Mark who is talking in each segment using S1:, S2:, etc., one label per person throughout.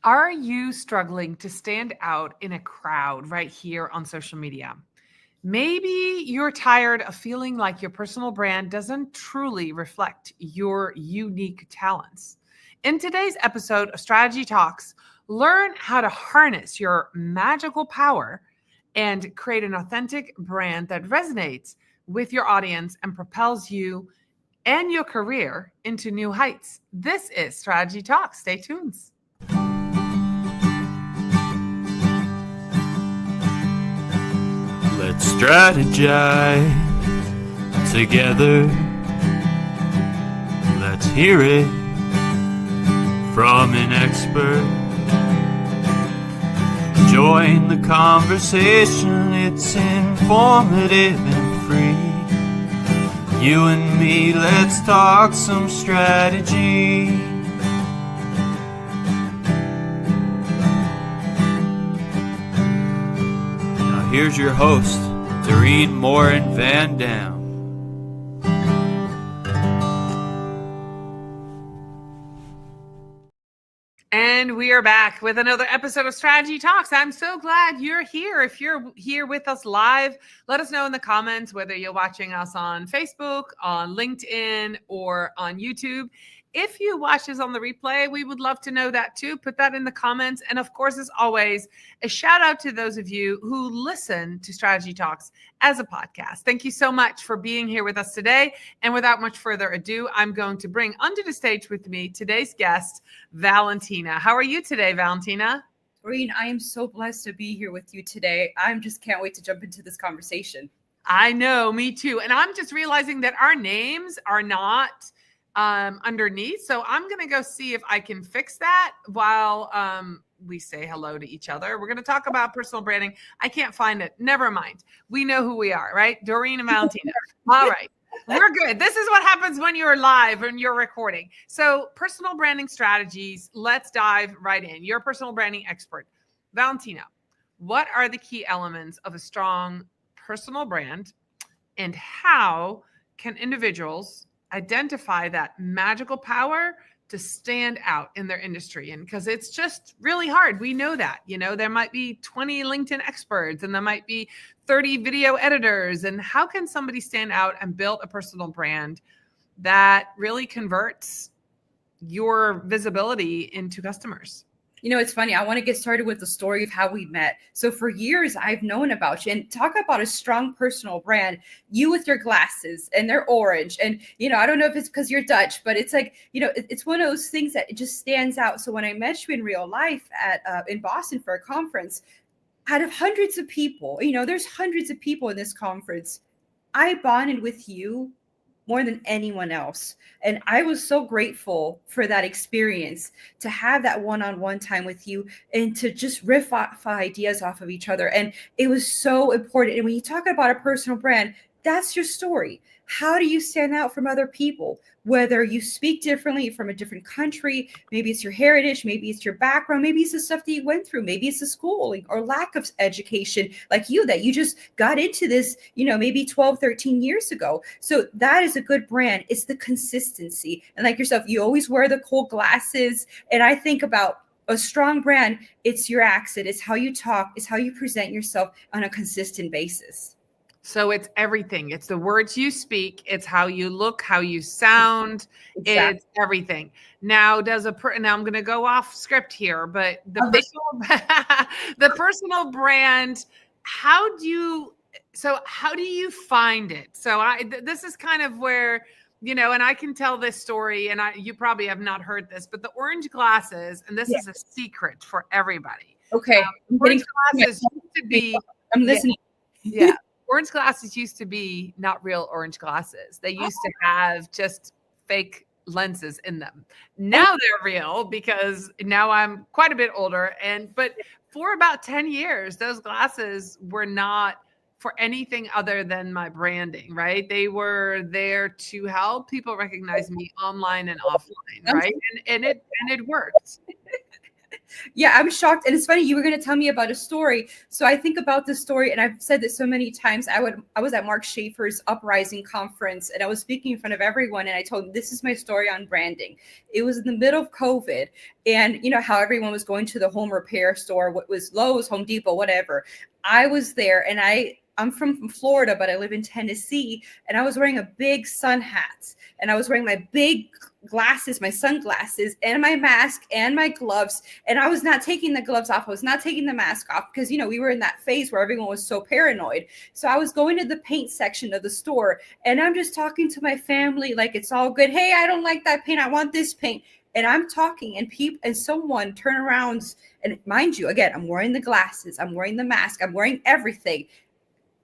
S1: Are you struggling to stand out in a crowd right here on social media? Maybe you're tired of feeling like your personal brand doesn't truly reflect your unique talents. In today's episode of Strategy Talks, learn how to harness your magical power and create an authentic brand that resonates with your audience and propels you and your career into new heights. This is Strategy Talks. Stay tuned.
S2: Let's strategize together. Let's hear it from an expert. Join the conversation, it's informative and free. You and me, let's talk some strategy. Here's your host, Morin-van.
S1: And we are back with another episode of Strategy Talks. I'm so glad you're here. If you're here with us live, let us know in the comments whether you're watching us on Facebook, on LinkedIn, or on YouTube. If you watch us on the replay, we would love to know that too. Put that in the comments. And of course, as always, a shout out to those of you who listen to Strategy Talks as a podcast. Thank you so much for being here with us today. And without much further ado, I'm going to bring onto the stage with me today's guest, Valentina. How are you today, Valentina?
S3: Morin, I am so blessed to be here with you today. I just can't wait to jump into this conversation.
S1: I know, me too. And I'm just realizing that our names are not underneath. So I'm going to go see if I can fix that while we say hello to each other. We're going to talk about personal branding. I can't find it. Never mind. We know who we are, right? Doreen and Valentina. All right. We're good. This is what happens when you're live and you're recording. So personal branding strategies, let's dive right in. You're a personal branding expert. Valentina, what are the key elements of a strong personal brand, and how can individuals identify that magical power to stand out in their industry? And because it's just really hard. We know that, there might be 20 LinkedIn experts and there might be 30 video editors. And how can somebody stand out and build a personal brand that really converts your visibility into customers?
S3: It's funny. I want to get started with the story of how we met. So for years, I've known about you, and talk about a strong personal brand. You with your glasses and they're orange. And, I don't know if it's because you're Dutch, but it's like, it's one of those things that it just stands out. So when I met you in real life in Boston for a conference, out of hundreds of people, there's hundreds of people in this conference, I bonded with you more than anyone else. And I was so grateful for that experience, to have that one-on-one time with you and to just riff off ideas off of each other. And it was so important. And when you talk about a personal brand, that's your story. How do you stand out from other people? Whether you speak differently from a different country, maybe it's your heritage, maybe it's your background, maybe it's the stuff that you went through, maybe it's the schooling or lack of education like you, that you just got into this, maybe 12, 13 years ago. So that is a good brand. It's the consistency. And like yourself, you always wear the cool glasses. And I think about a strong brand, it's your accent, it's how you talk, it's how you present yourself on a consistent basis.
S1: So it's everything. It's the words you speak. It's how you look, how you sound. Exactly. It's everything. Now, now I'm going to go off script here, but the personal brand, how do you find it? So this is kind of where, and I can tell this story, and you probably have not heard this, but the orange glasses, and this is a secret for everybody.
S3: Okay.
S1: Orange glasses used to be.
S3: I'm listening.
S1: Yeah. Orange glasses used to be not real orange glasses. They used to have just fake lenses in them. Now they're real, because now I'm quite a bit older. But for about 10 years, those glasses were not for anything other than my branding, right? They were there to help people recognize me online and offline, right? And it worked.
S3: Yeah, I'm shocked. And it's funny, you were going to tell me about a story. So I think about this story, and I've said this so many times. I was at Mark Schaefer's Uprising conference, and I was speaking in front of everyone, and I told them, this is my story on branding. It was in the middle of COVID, and you know how everyone was going to the home repair store, what was Lowe's, Home Depot, whatever. I was there, and I'm from Florida, but I live in Tennessee, and I was wearing a big sun hat, and I was wearing my big glasses, my sunglasses, and my mask and my gloves. And I was not taking the gloves off. I was not taking the mask off because, you know, we were in that phase where everyone was so paranoid. So I was going to the paint section of the store, and I'm just talking to my family like it's all good. Hey, I don't like that paint. I want this paint. And I'm talking, and people and someone turn around, and mind you, again, I'm wearing the glasses, I'm wearing the mask, I'm wearing everything.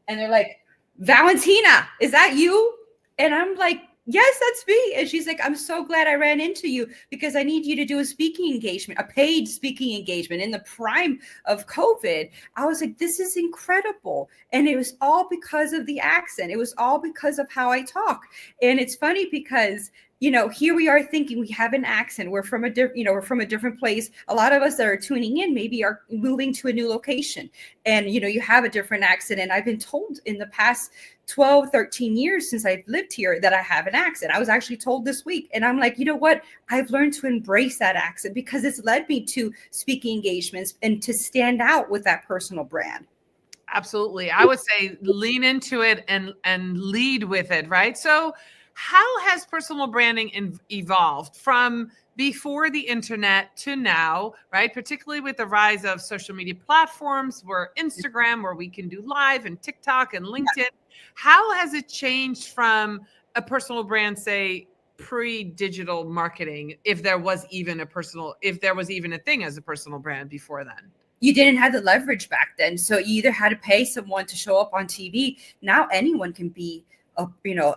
S3: And they're like, Valentina, is that you? And I'm like, yes, that's me. And she's like, I'm so glad I ran into you because I need you to do a speaking engagement, a paid speaking engagement in the prime of COVID. I was like, this is incredible. And it was all because of the accent. It was all because of how I talk. And it's funny because, you know, here we are thinking we have an accent. We're from a we're from a different place. A lot of us that are tuning in maybe are moving to a new location, and, you know, you have a different accent. And I've been told in the past 12, 13 years since I've lived here that I have an accent. I was actually told this week, and I'm like, you know what? I've learned to embrace that accent because it's led me to speaking engagements and to stand out with that personal brand.
S1: Absolutely. I would say lean into it and lead with it, right? So how has personal branding evolved from before the internet to now, right? Particularly with the rise of social media platforms, where Instagram, where we can do live, and TikTok and LinkedIn. Yeah. How has it changed from a personal brand, say, pre-digital marketing, if there was even a thing as a personal brand before then?
S3: You didn't have the leverage back then. So you either had to pay someone to show up on TV. Now anyone can be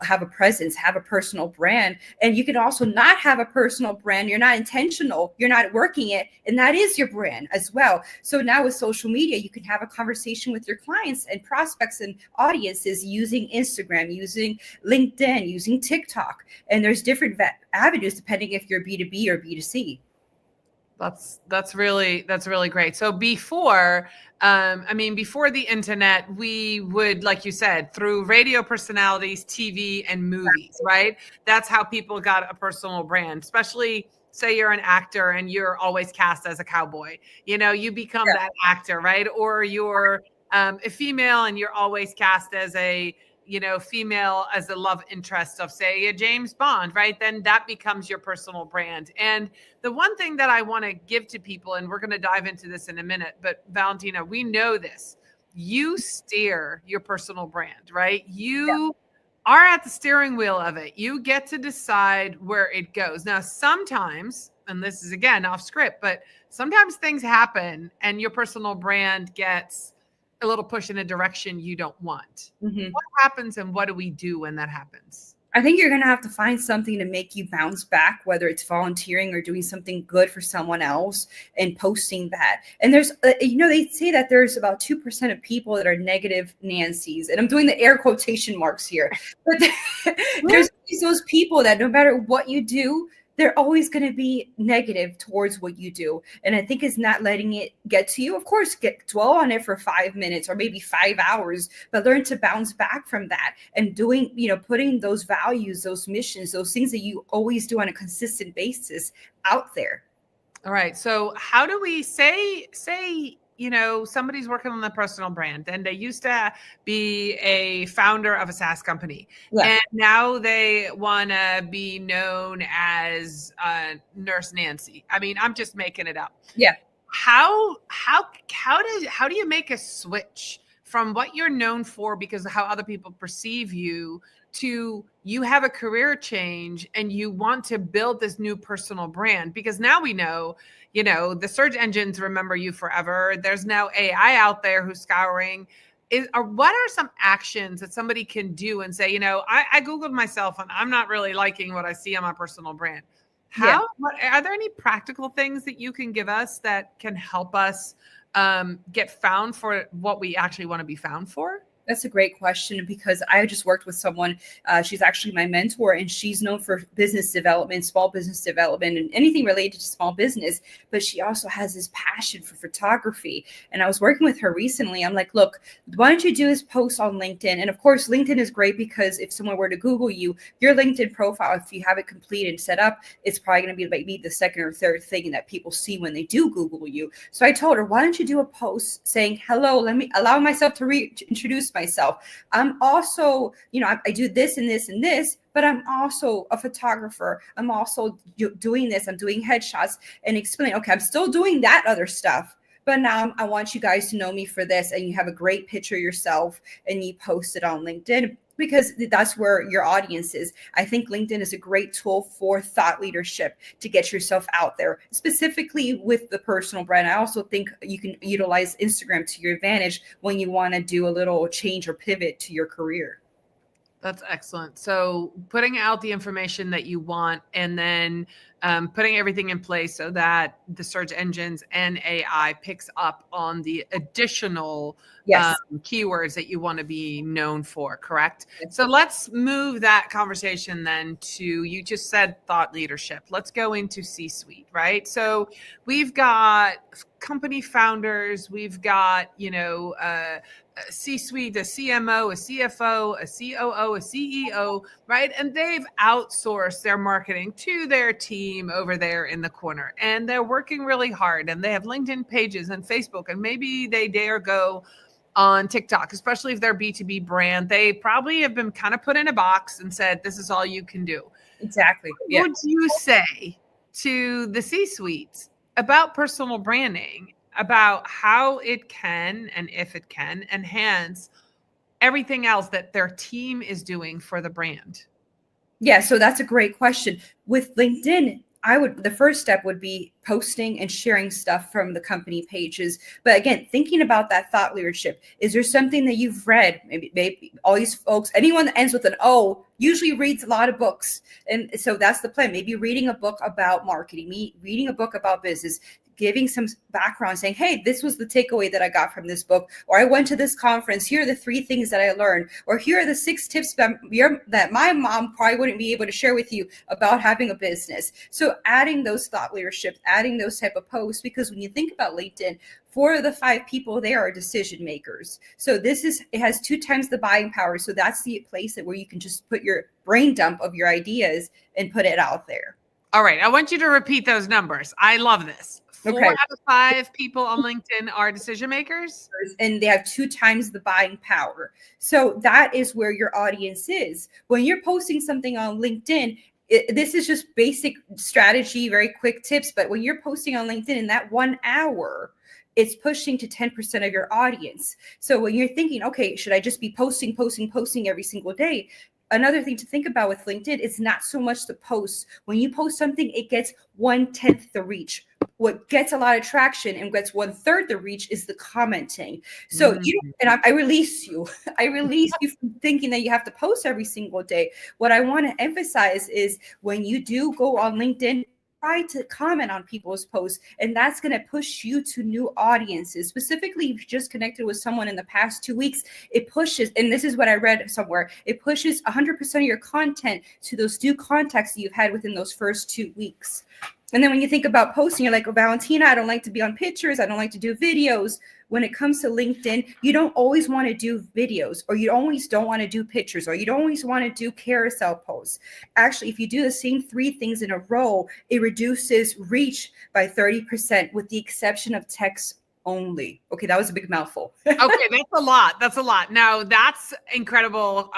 S3: have a presence, have a personal brand. And you can also not have a personal brand. You're not intentional. You're not working it. And that is your brand as well. So now with social media, you can have a conversation with your clients and prospects and audiences using Instagram, using LinkedIn, using TikTok. And there's different avenues depending if you're B2B or B2C.
S1: That's really great. So before the internet, we would, like you said, through radio personalities, TV, and movies, right? That's how people got a personal brand, especially say you're an actor and you're always cast as a cowboy. You know, you become that actor, right? Or you're a female and you're always cast as a female as a love interest of, say, a James Bond, right? Then that becomes your personal brand. And the one thing that I want to give to people, and we're going to dive into this in a minute, but Valentina, we know this. You steer your personal brand, right? You are at the steering wheel of it. You get to decide where it goes. Now, sometimes, and this is again off script, but sometimes things happen and your personal brand gets a little push in a direction you don't want. Mm-hmm. What happens and what do we do when that happens?
S3: I think you're going to have to find something to make you bounce back, whether it's volunteering or doing something good for someone else and posting that. And there's, they say that there's about 2% of people that are negative Nancy's, and I'm doing the air quotation marks here, but there's those people that no matter what you do, they're always going to be negative towards what you do. And I think it's not letting it get to you. Of course, dwell on it for 5 minutes or maybe 5 hours, but learn to bounce back from that and doing, putting those values, those missions, those things that you always do on a consistent basis out there.
S1: All right. So how do we say, somebody's working on the personal brand and they used to be a founder of a SaaS company, and now they want to be known as Nurse Nancy. I mean, I'm just making it up.
S3: Yeah.
S1: How do you make a switch from what you're known for because of how other people perceive you to you have a career change and you want to build this new personal brand? Because now we know, the search engines remember you forever. There's now AI out there who's scouring. What are some actions that somebody can do and say, I Googled myself and I'm not really liking what I see on my personal brand. Are there any practical things that you can give us that can help us get found for what we actually want to be found for?
S3: That's a great question because I just worked with someone. She's actually my mentor, and she's known for business development, small business development, and anything related to small business. But she also has this passion for photography. And I was working with her recently. I'm like, look, why don't you do this post on LinkedIn? And of course, LinkedIn is great because if someone were to Google you, your LinkedIn profile, if you have it complete and set up, it's probably going to be maybe the second or third thing that people see when they do Google you. So I told her, why don't you do a post saying, hello, let me allow myself to introduce myself. I'm also, I do this and this and this, but I'm also a photographer. I'm also doing this. I'm doing headshots, and explain, okay, I'm still doing that other stuff, but now I want you guys to know me for this. And you have a great picture yourself and you post it on LinkedIn, because that's where your audience is. I think LinkedIn is a great tool for thought leadership to get yourself out there, specifically with the personal brand. I also think you can utilize Instagram to your advantage when you want to do a little change or pivot to your career.
S1: That's excellent. So putting out the information that you want, and then putting everything in place so that the search engines and AI picks up on the additional keywords that you want to be known for, correct?
S3: Yes.
S1: So let's move that conversation then to, you just said thought leadership. Let's go into C-suite, right? So we've got company founders, we've got, C-suite, a CMO, a CFO, a COO, a CEO, right? And they've outsourced their marketing to their team over there in the corner. And they're working really hard, and they have LinkedIn pages and Facebook, and maybe they dare go on TikTok, especially if they're B2B brand. They probably have been kind of put in a box and said, this is all you can do.
S3: Exactly.
S1: What would you say to the C-suite about personal branding, about how it can, and if it can, enhance everything else that their team is doing for the brand?
S3: Yeah, so that's a great question. With LinkedIn, the first step would be posting and sharing stuff from the company pages. But again, thinking about that thought leadership, is there something that you've read? Maybe all these folks, anyone that ends with an O usually reads a lot of books. And so that's the plan. Maybe reading a book about marketing, reading a book about business, giving some background saying, hey, this was the takeaway that I got from this book, or I went to this conference. Here are the 3 things that I learned, or here are the 6 tips that my mom probably wouldn't be able to share with you about having a business. So adding those thought leadership, adding those type of posts, because when you think about LinkedIn, 4 of the 5 people there are decision makers. So it has 2 times the buying power. So that's the place where you can just put your brain dump of your ideas and put it out there.
S1: All right. I want you to repeat those numbers. I love this. 4
S3: Okay.
S1: out of 5 people on LinkedIn are decision makers.
S3: And they have 2 times the buying power. So that is where your audience is. When you're posting something on LinkedIn, this is just basic strategy, very quick tips. But when you're posting on LinkedIn in that 1 hour, it's pushing to 10% of your audience. So when you're thinking, okay, should I just be posting every single day? Another thing to think about with LinkedIn is not so much the posts. When you post something, it gets 1/10 the reach. What gets a lot of traction and gets 1/3 the reach is the commenting. So I release you. I release you from thinking that you have to post every single day. What I want to emphasize is when you do go on LinkedIn, try to comment on people's posts, and that's going to push you to new audiences. Specifically, if you just connected with someone in the past 2 weeks, it pushes, and this is what I read somewhere, it pushes 100% of your content to those new contacts that you've had within those first 2 weeks. And then when you think about posting, you're like, oh, Valentina, I don't like to be on pictures. I don't like to do videos. When it comes to LinkedIn, you don't always want to do videos, or you always don't want to do pictures, or you don't always want to do carousel posts. Actually, if you do the same 3 things in a row, it reduces reach by 30%, with the exception of text only. Okay, that was a big mouthful.
S1: Okay, that's a lot. That's a lot. Now, that's incredible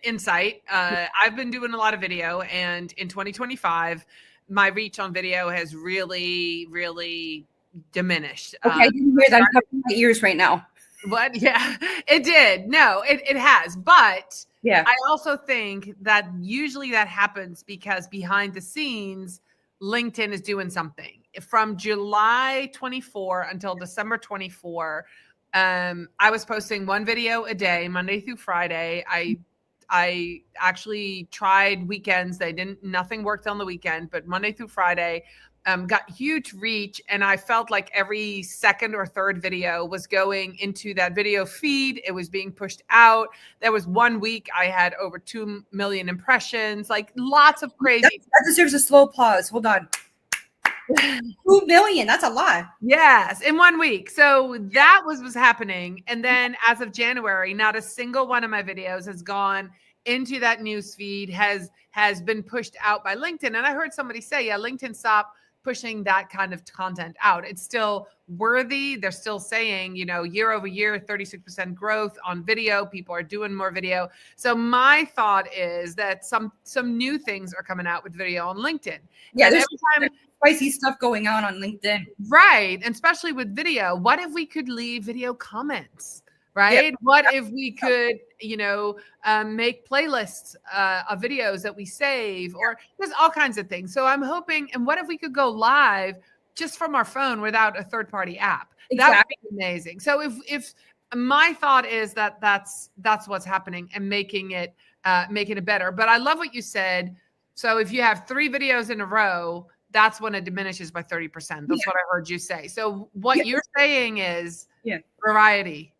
S1: insight. I've been doing a lot of video, and in 2025, my reach on video has really, really diminished.
S3: Okay, I didn't hear that. I'm covering my ears right now.
S1: But yeah, it did. No, it has. But
S3: yeah,
S1: I also think that usually that happens because behind the scenes, LinkedIn is doing something. From July 24 until December 24, I was posting 1 video a day, Monday through Friday. I actually tried weekends. Nothing worked on the weekend, but Monday through Friday, got huge reach, and I felt like every second or third video was going into that video feed. It was being pushed out. There was 1 week I had over 2 million impressions, like lots of crazy.
S3: That deserves a slow pause. Hold on. 2 million. That's a lot.
S1: Yes, in 1 week. So that was happening. And then as of January, not a single one of my videos has gone into that news feed, has been pushed out by LinkedIn. And I heard somebody say, yeah, LinkedIn stopped pushing that kind of content out. It's still worthy. They're still saying, year over year, 36% growth on video. People are doing more video. So my thought is that some new things are coming out with video on LinkedIn.
S3: Yeah,
S1: and
S3: there's
S1: every time
S3: spicy stuff going on LinkedIn.
S1: Right. And especially with video, what if we could leave video comments? Right. Yep. What if we could, make playlists of videos that we save, or there's all kinds of things. So I'm hoping, and what if we could go live just from our phone without a third party app? Exactly. That would be amazing. So if my thought is that that's what's happening, and making it better. But I love what you said. So if you have 3 videos in a row, that's when it diminishes by 30%. That's what I heard you say. So what you're saying is variety.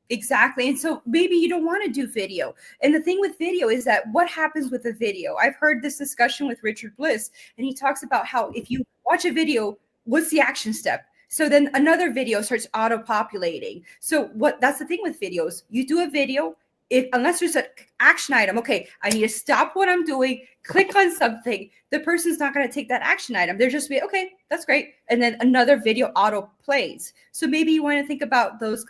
S3: Exactly. And so maybe you don't want to do video. And the thing with video is that what happens with a video? I've heard this discussion with Richard Bliss, and he talks about how if you watch a video, what's the action step? So then another video starts auto-populating. So that's the thing with videos. You do a video, unless there's an action item, okay, I need to stop what I'm doing, click on something, the person's not going to take that action item. They're just be, okay, that's great. And then another video auto plays. So maybe you want to think about those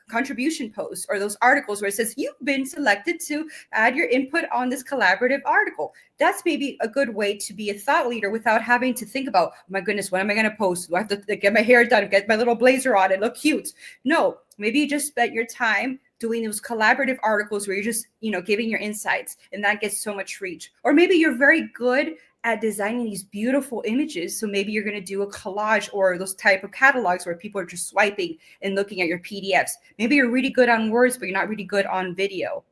S3: contribution posts or those articles where it says you've been selected to add your input on this collaborative article. That's maybe a good way to be a thought leader without having to think about, oh my goodness, what am I going to post? Do I have to get my hair done, get my little blazer on and look cute? No, maybe you just spent your time doing those collaborative articles where you're just, giving your insights, and that gets so much reach. Or maybe you're very good at designing these beautiful images. So maybe you're going to do a collage or those type of catalogs where people are just swiping and looking at your PDFs. Maybe you're really good on words, but you're not really good on video.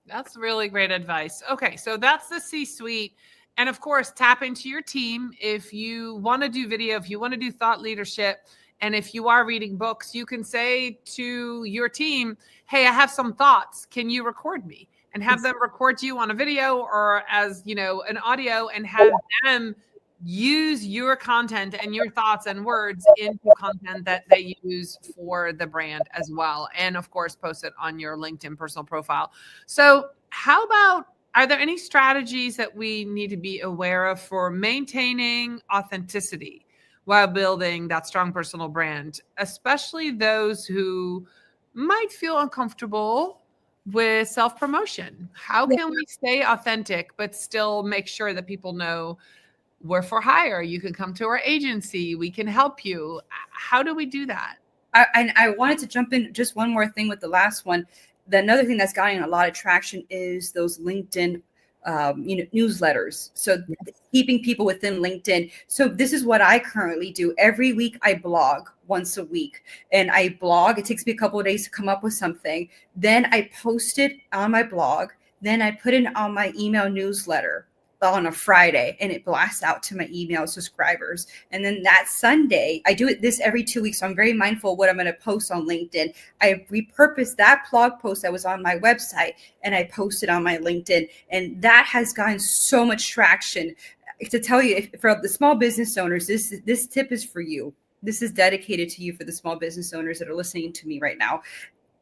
S1: That's really great advice. Okay, so that's the C-suite. And of course, tap into your team. If you want to do video, if you want to do thought leadership, and if you are reading books, you can say to your team, hey, I have some thoughts. Can you record me? And have them record you on a video or as, an audio, and have them use your content and your thoughts and words into content that they use for the brand as well. And of course, post it on your LinkedIn personal profile. So how about, are there any strategies that we need to be aware of for maintaining authenticity while building that strong personal brand, especially those who might feel uncomfortable with self-promotion? How can we stay authentic, but still make sure that people know we're for hire? You can come to our agency. We can help you. How do we do that?
S3: I wanted to jump in just one more thing with the last one. Another thing that's gotten a lot of traction is those LinkedIn newsletters. So keeping people within LinkedIn. So this is what I currently do. Every week I blog once a week, and I blog. It takes me a couple of days to come up with something. Then I post it on my blog. Then I put it on my email newsletter on a Friday, and it blasts out to my email subscribers. And then that Sunday, I do this every 2 weeks. So I'm very mindful of what I'm going to post on LinkedIn. I repurpose that blog post that was on my website, and I post it on my LinkedIn. And that has gotten so much traction. To tell you, for the small business owners, this tip is for you. This is dedicated to you, for the small business owners that are listening to me right now.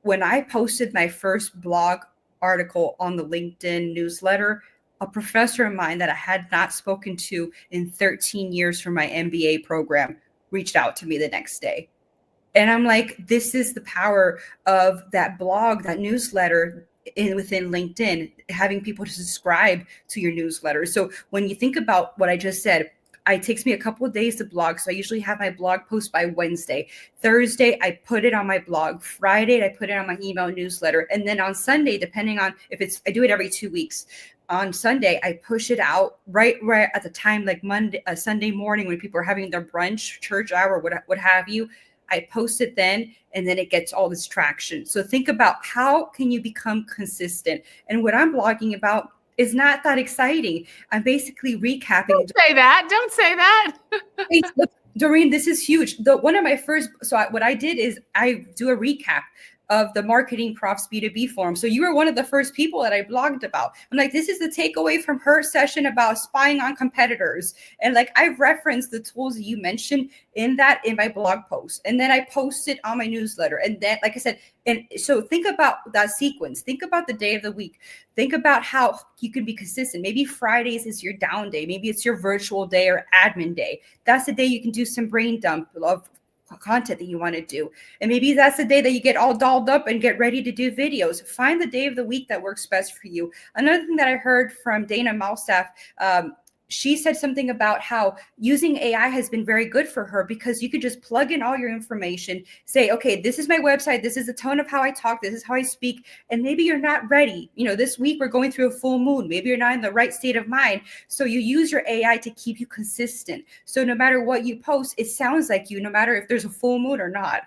S3: When I posted my first blog article on the LinkedIn newsletter, a professor of mine that I had not spoken to in 13 years from my MBA program reached out to me the next day. And I'm like, this is the power of that blog, that newsletter within LinkedIn, having people to subscribe to your newsletter. So when you think about what I just said, it takes me a couple of days to blog. So I usually have my blog post by Wednesday. Thursday, I put it on my blog. Friday, I put it on my email newsletter. And then on Sunday, depending on I do it every 2 weeks. On Sunday, I push it out right at the time, like Sunday morning when people are having their brunch, church hour, what have you. I post it then, and then it gets all this traction. So think about, how can you become consistent? And what I'm blogging about is not that exciting. I'm basically recapping.
S1: Don't say that. Don't say that.
S3: Hey, look, Doreen, this is huge. One of my first, what I did is I do a recap of the Marketing Profs B2B forum. So you were one of the first people that I blogged about. I'm like, this is the takeaway from her session about spying on competitors. And like, I've referenced the tools that you mentioned in my blog post. And then I posted on my newsletter. And then, like I said, and so think about that sequence. Think about the day of the week. Think about how you can be consistent. Maybe Fridays is your down day. Maybe it's your virtual day or admin day. That's the day you can do some brain dump of content that you want to do. And maybe that's the day that you get all dolled up and get ready to do videos. Find the day of the week that works best for you. Another thing that I heard from Dana Malstaff, she said something about how using AI has been very good for her because you could just plug in all your information, say, okay, this is my website. This is the tone of how I talk. This is how I speak. And maybe you're not ready. This week we're going through a full moon. Maybe you're not in the right state of mind. So you use your AI to keep you consistent. So no matter what you post, it sounds like you, no matter if there's a full moon or not.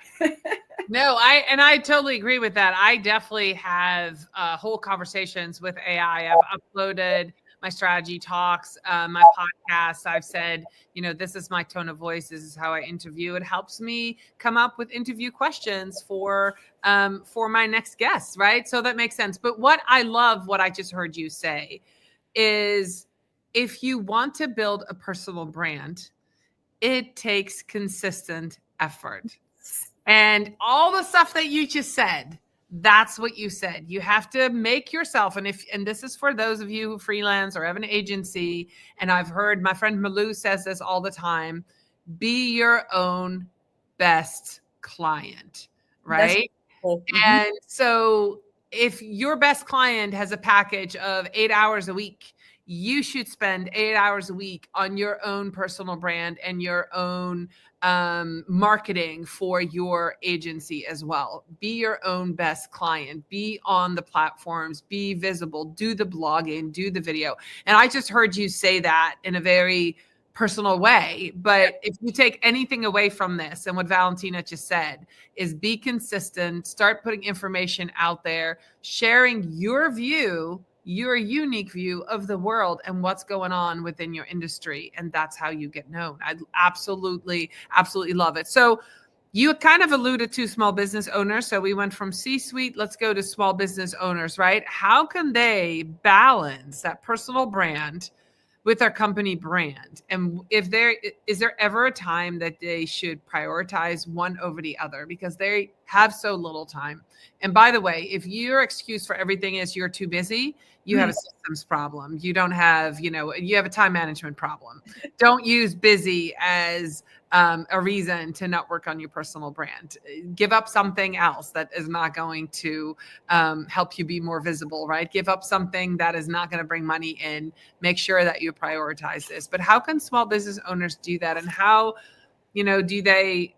S1: No, I totally agree with that. I definitely have whole conversations with AI. I've uploaded my strategy talks, my podcast. I've said, this is my tone of voice. This is how I interview. It helps me come up with interview questions for my next guest, right? So that makes sense. But what I just heard you say is if you want to build a personal brand, it takes consistent effort. And all the stuff that you just said, that's what you said. You have to make yourself, and this is for those of you who freelance or have an agency, and I've heard my friend Malou says this all the time, be your own best client, right? Cool. And so if your best client has a package of 8 hours a week, you should spend 8 hours a week on your own personal brand and your own marketing for your agency as well. Be your own best client, be on the platforms, be visible, do the blogging, do the video. And I just heard you say that in a very personal way. But if you take anything away from this and what Valentina just said is be consistent, start putting information out there, sharing your view, your unique view of the world and what's going on within your industry. And that's how you get known. I absolutely love it. So you kind of alluded to small business owners. So we went from C-suite, let's go to small business owners, right? How can they balance that personal brand with their company brand? And is there ever a time that they should prioritize one over the other because they have so little time? And by the way, if your excuse for everything is you're too busy, you have a systems problem. You don't have, you have a time management problem. Don't use busy as a reason to not work on your personal brand. Give up something else that is not going to help you be more visible, right? Give up something that is not going to bring money in. Make sure that you prioritize this. But how can small business owners do that? And how, do they,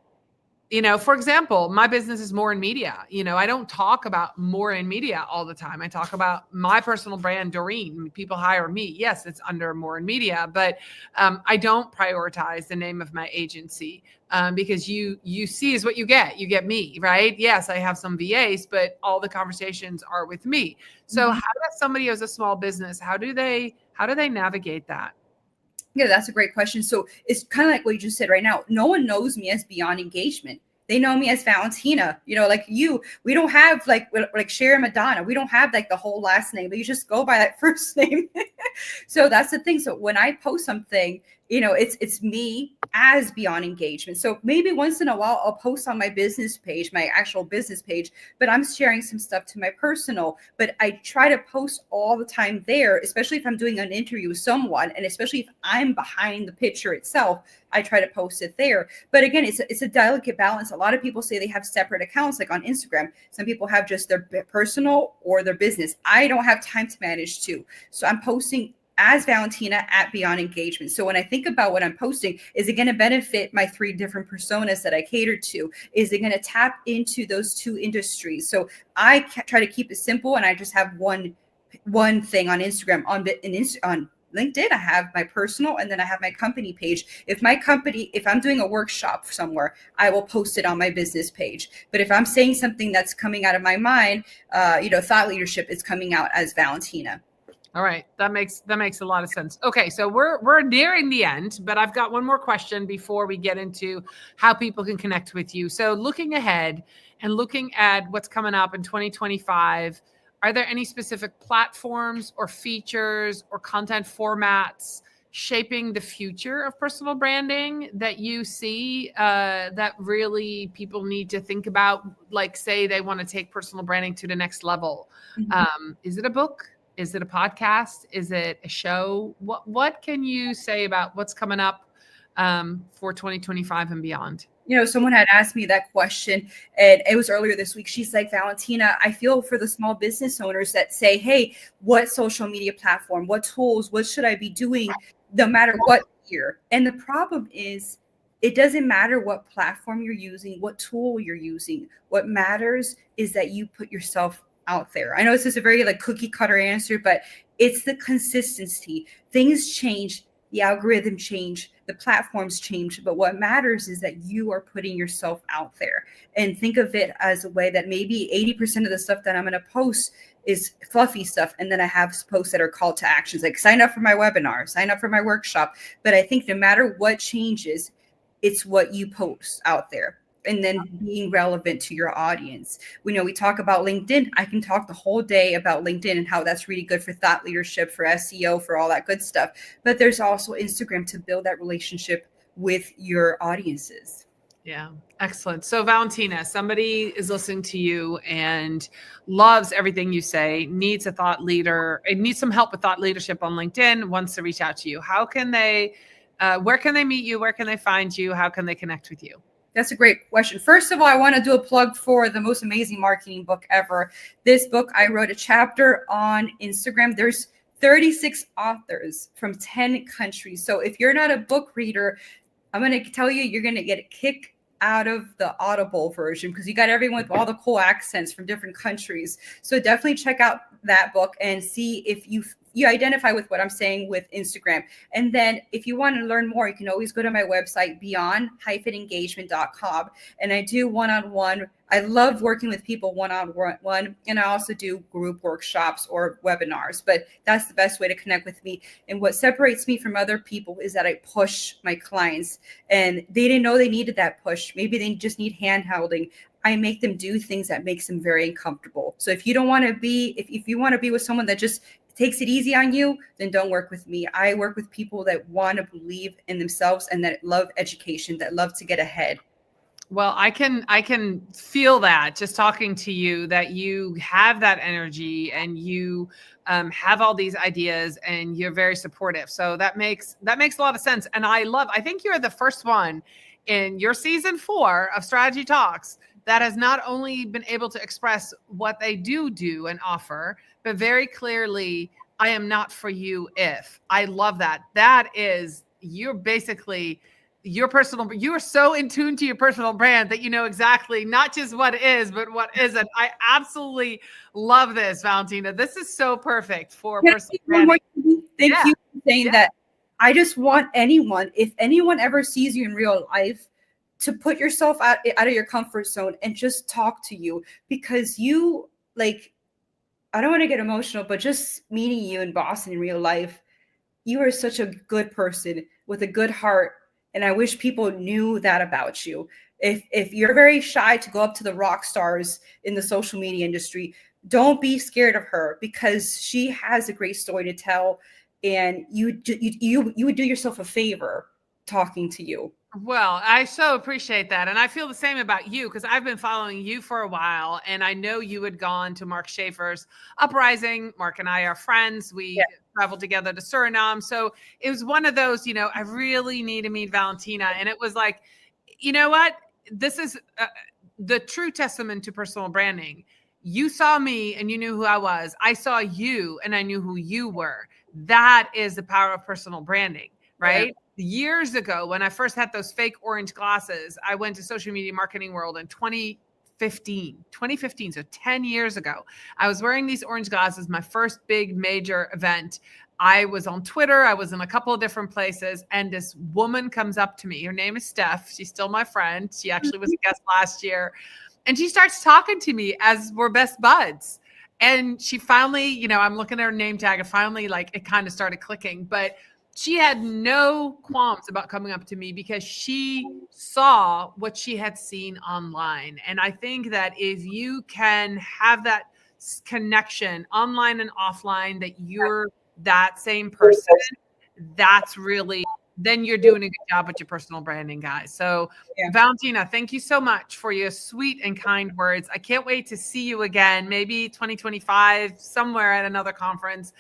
S1: for example, my business is Morin Media. I don't talk about Morin Media all the time. I talk about my personal brand, Doreen. People hire me. Yes, it's under Morin Media, but I don't prioritize the name of my agency because you see is what you get. You get me, right? Yes, I have some VAs, but all the conversations are with me. So how does somebody who has a small business, how do they navigate that?
S3: Yeah, that's a great question. So it's kind of like what you just said right now. No one knows me as Beyond Engagement. They know me as Valentina, like you. We don't have like Sherry Madonna. We don't have like the whole last name, but you just go by that first name. So that's the thing. So when I post something, it's me as Beyond Engagement. So maybe once in a while I'll post on my business page, my actual business page, but I'm sharing some stuff to my personal. But I try to post all the time there, especially if I'm doing an interview with someone, and especially if I'm behind the picture itself, I try to post it there. But again, it's a delicate balance. A lot of people say they have separate accounts, like on Instagram. Some people have just their personal or their business. I don't have time to manage two. So I'm posting as Valentina at Beyond Engagement. So when I think about what I'm posting, is it going to benefit my 3 different personas that I cater to? Is it going to tap into those 2 industries? So I try to keep it simple, and I just have one thing on Instagram. On LinkedIn, I have my personal, and then I have my company page. If I'm doing a workshop somewhere, I will post it on my business page. But if I'm saying something that's coming out of my mind, thought leadership is coming out as Valentina.
S1: All right. That makes a lot of sense. Okay. So we're nearing the end, but I've got one more question before we get into how people can connect with you. So looking ahead and looking at what's coming up in 2025, are there any specific platforms or features or content formats shaping the future of personal branding that you see that really people need to think about? Like, say they want to take personal branding to the next level. Is it a book? Is it a podcast? Is it a show? What can you say about what's coming up for 2025 and beyond?
S3: Someone had asked me that question, and it was earlier this week. She's like, Valentina, I feel for the small business owners that say, hey, what social media platform, what tools, what should I be doing no matter what year? And the problem is, it doesn't matter what platform you're using, what tool you're using. What matters is that you put yourself out there. I know this is a very like cookie cutter answer, but it's the consistency. Things change, the algorithm change, the platforms change, but what matters is that you are putting yourself out there. And think of it as a way that maybe 80% of the stuff that I'm going to post is fluffy stuff, and then I have posts that are call to actions, like sign up for my webinar, sign up for my workshop. But I think no matter what changes, it's what you post out there. And then being relevant to your audience. We talk about LinkedIn. I can talk the whole day about LinkedIn and how that's really good for thought leadership, for SEO, for all that good stuff. But there's also Instagram to build that relationship with your audiences.
S1: Yeah, excellent. So Valentina, somebody is listening to you and loves everything you say, needs a thought leader, and needs some help with thought leadership on LinkedIn, wants to reach out to you. How can they, where can they meet you? Where can they find you? How can they connect with you?
S3: That's a great question. First of all, I want to do a plug for the most amazing marketing book ever. This book, I wrote a chapter on Instagram. There's 36 authors from 10 countries. So if you're not a book reader, I'm going to tell you, you're going to get a kick out of the Audible version because you got everyone with all the cool accents from different countries. So definitely check out that book and see if you identify with what I'm saying with Instagram. And then if you want to learn more, you can always go to my website, beyond-engagement.com. And I do one-on-one. I love working with people one-on-one. And I also do group workshops or webinars, but that's the best way to connect with me. And what separates me from other people is that I push my clients, and they didn't know they needed that push. Maybe they just need hand-holding. I make them do things that makes them very uncomfortable. So if you don't want to be, if you want to be with someone that just takes it easy on you, then don't work with me. I work with people that want to believe in themselves and that love education, that love to get ahead.
S1: Well, I can feel that just talking to you, that you have that energy and you have all these ideas and you're very supportive. So that makes a lot of sense. And I think you're the first one in your season 4 of Strategy Talks that has not only been able to express what they do and offer, but very clearly, I am not for you if. I love that. That is, you're basically you are so in tune to your personal brand that you know exactly not just what is, but what isn't. I absolutely love this, Valentina. This is so perfect for personal branding.
S3: Thank you for saying that. I just want anyone, if anyone ever sees you in real life, to put yourself out of your comfort zone and just talk to you, because you, like, I don't want to get emotional, but just meeting you in Boston in real life, you are such a good person with a good heart. And I wish people knew that about you. If you're very shy to go up to the rock stars in the social media industry, don't be scared of her, because she has a great story to tell. And you would do yourself a favor talking to you.
S1: Well, I so appreciate that. And I feel the same about you, because I've been following you for a while, and I know you had gone to Mark Schaefer's Uprising. Mark and I are friends. We traveled together to Suriname. So it was one of those, I really need to meet Valentina. And it was like, you know what? This is the true testament to personal branding. You saw me and you knew who I was. I saw you and I knew who you were. That is the power of personal branding, right? Yeah. Years ago, when I first had those fake orange glasses, I went to Social Media Marketing World in 2015, so 10 years ago. I was wearing these orange glasses, my first big major event. I was on Twitter. I was in a couple of different places, and this woman comes up to me. Her name is Steph. She's still my friend. She actually was a guest last year. And she starts talking to me as we're best buds. And she finally, you know, I'm looking at her name tag and finally like it kind of started clicking, but she had no qualms about coming up to me because she saw what she had seen online. And I think that if you can have that connection online and offline, that you're that same person, that's really, then you're doing a good job with your personal branding, guys. So
S3: Yeah.
S1: Valentina, thank you so much for your sweet and kind words. I can't wait to see you again, maybe 2025, somewhere at another conference.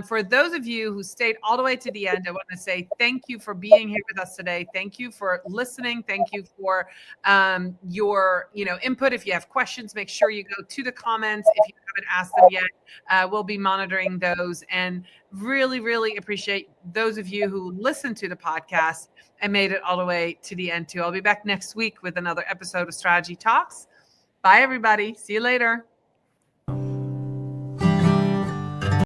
S1: For those of you who stayed all the way to the end, I want to say thank you for being here with us today. Thank you for listening. Thank you for your input. If you have questions, make sure you go to the comments. If you haven't asked them yet, we'll be monitoring those. And really, really appreciate those of you who listened to the podcast and made it all the way to the end too. I'll be back next week with another episode of Strategy Talks. Bye, everybody. See you later.